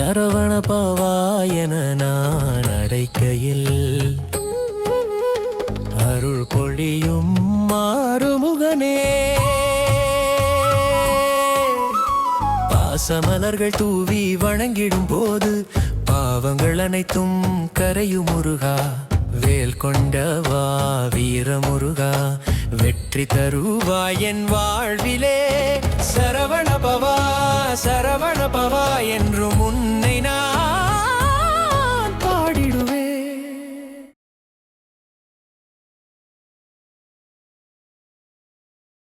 சரவண பவாயன நான் அடைக்கையில் அருள் பொழியும் மாறுமுகனே. பாசமலர்கள் தூவி வணங்கிடும் போது பாவங்கள் அனைத்தும் கரையும் முருகா. வேல் கொண்டவா வீரமுருகா, வெற்றி தருவாய் என் வாழ்விலே. சரவண பவா சரவண பவா என்றும் உன்னை நான்